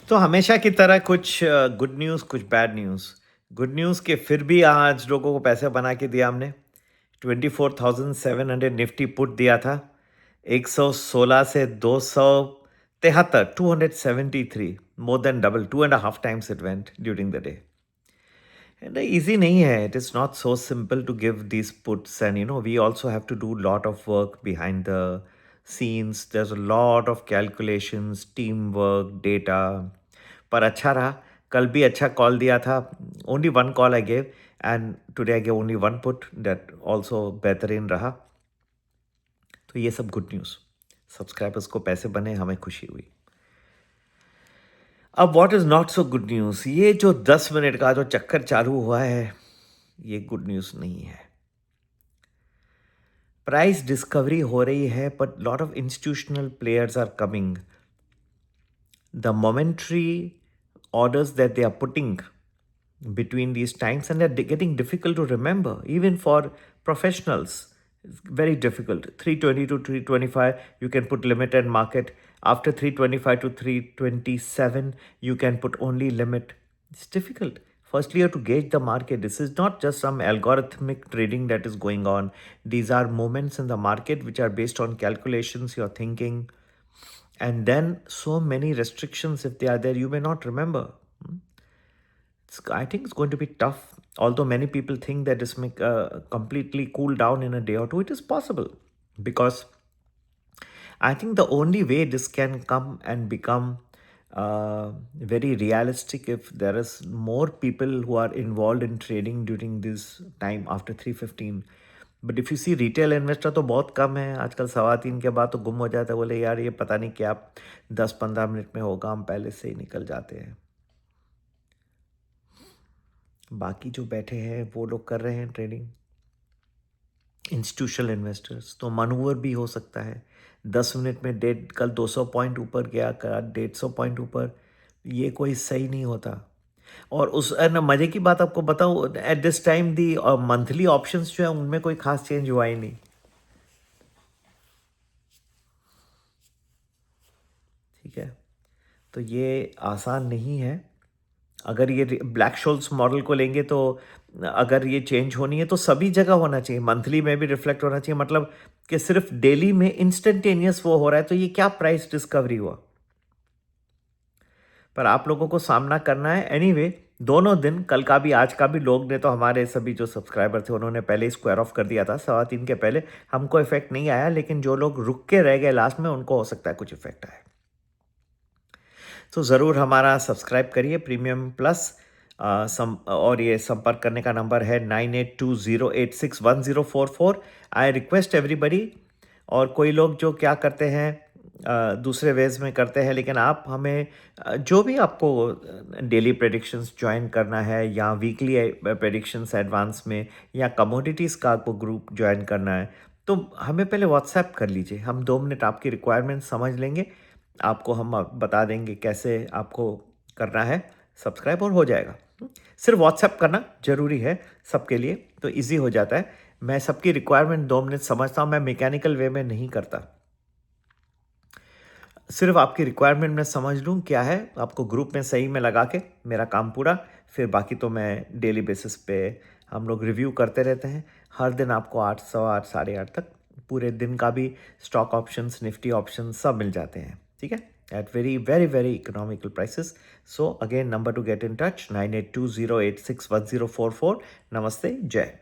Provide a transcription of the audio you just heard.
तो हमेशा की तरह कुछ गुड न्यूज़, कुछ बैड न्यूज़। गुड न्यूज़ कि फिर भी आज लोगों को पैसे बना के दिया हमने। 24,700 निफ्टी पुट दिया था। 116 से 273, 273, more than double, 2.5 times it went during the day. And easy नहीं है, it is not so simple to give these puts and we also have to do lot of work behind the scenes. There is a lot of calculations, team work, data. पर अच्छा रहा, कल भी अच्छा call दिया था। Only one call I gave and today I gave only one put, that also बेहतरीन रहा। तो ये सब गुड न्यूज़, सब्सक्राइबर्स को पैसे बने, हमें खुशी हुई। अब what is not so good news, ये जो 10 मिनट का जो चक्कर चालू हुआ है, ये गुड न्यूज़ नहीं है। प्राइस डिस्कवरी हो रही है, but lot of institutional players are coming. The momentary orders that they are putting between these times, and they're getting difficult to remember even for professionals. It's very difficult. 320 to 325 you can put limit and market. After 325 to 327 you can put only limit. It's difficult. Firstly, you have to gauge the market. This is not just some algorithmic trading that is going on. These are moments in the market which are based on calculations, your thinking, and then so many restrictions. If they are there, you may not remember. I think it's going to be tough. Although many people think that this may completely cool down in a day or two, it is possible, because I think the only way this can come and become very realistic if there is more people who are involved in trading during this time after 3:15. But if you see retail investor तो बहुत कम है आजकल। 3:15 के बाद तो गुम हो जाता है, बोले यार ये पता नहीं क्या 10-15 मिनट में होगा, हम पहले से ही निकल जाते हैं। बाकी जो बैठे हैं वो लोग कर रहे हैं ट्रेडिंग, इंस्टीट्यूशनल इन्वेस्टर्स। तो मनूवर भी हो सकता है। 10 मिनट में कल 200 पॉइंट ऊपर गया, कल 150 पॉइंट ऊपर, ये कोई सही नहीं होता। और उस न मज़े की बात आपको बताऊँ, at this time the monthly options जो है उनमें कोई खास चेंज हुआ ही नहीं। ठीक है, तो ये आसान नहीं है। अगर ये ब्लैक शोल्स मॉडल को लेंगे तो अगर ये चेंज होनी है तो सभी जगह होना चाहिए, मंथली में भी रिफ्लेक्ट होना चाहिए। मतलब कि सिर्फ डेली में इंस्टेंटेनियस वो हो रहा है, तो ये क्या प्राइस डिस्कवरी हुआ। पर आप लोगों को सामना करना है एनीवे। दोनों दिन, कल का भी आज का भी, लोग ने तो, हमारे सभी जो सब्सक्राइबर थे उन्होंने पहले ही स्क्वायर ऑफ कर दिया था 3:15 के पहले। हमको इफेक्ट नहीं आया, लेकिन जो लोग रुक के रह गए लास्ट में उनको हो सकता है कुछ इफेक्ट आए। तो ज़रूर हमारा सब्सक्राइब करिए प्रीमियम प्लस। और ये संपर्क करने का नंबर है 9820861044। I request everybody. और कोई लोग जो क्या करते हैं, दूसरे वेज में करते हैं, लेकिन आप हमें जो भी आपको डेली प्रेडिक्शंस ज्वाइन करना है या वीकली प्रेडिक्शंस एडवांस में, या कमोडिटीज़ का आपको ग्रुप ज्वाइन करना है, तो हमें पहले व्हाट्सएप कर लीजिए। हम 2 मिनट आपकी रिक्वायरमेंट समझ लेंगे, आपको हम बता देंगे कैसे आपको करना है सब्सक्राइब, और हो जाएगा। सिर्फ व्हाट्सएप करना ज़रूरी है सबके लिए, तो इजी हो जाता है। मैं सबकी रिक्वायरमेंट 2 मिनट समझता हूँ, मैं मैकेनिकल वे में नहीं करता। सिर्फ आपकी रिक्वायरमेंट मैं समझ लूँ क्या है, आपको ग्रुप में सही में लगा के मेरा काम पूरा। फिर बाकी तो मैं डेली बेसिस पे हम लोग रिव्यू करते रहते हैं। हर दिन आपको 8, 8:15, 8:30 तक पूरे दिन का भी स्टॉक ऑप्शंस, निफ्टी ऑप्शंस सब मिल जाते हैं। ठीक है, at very very very economical prices. So again, number to get in touch 9820861044। नमस्ते, जय।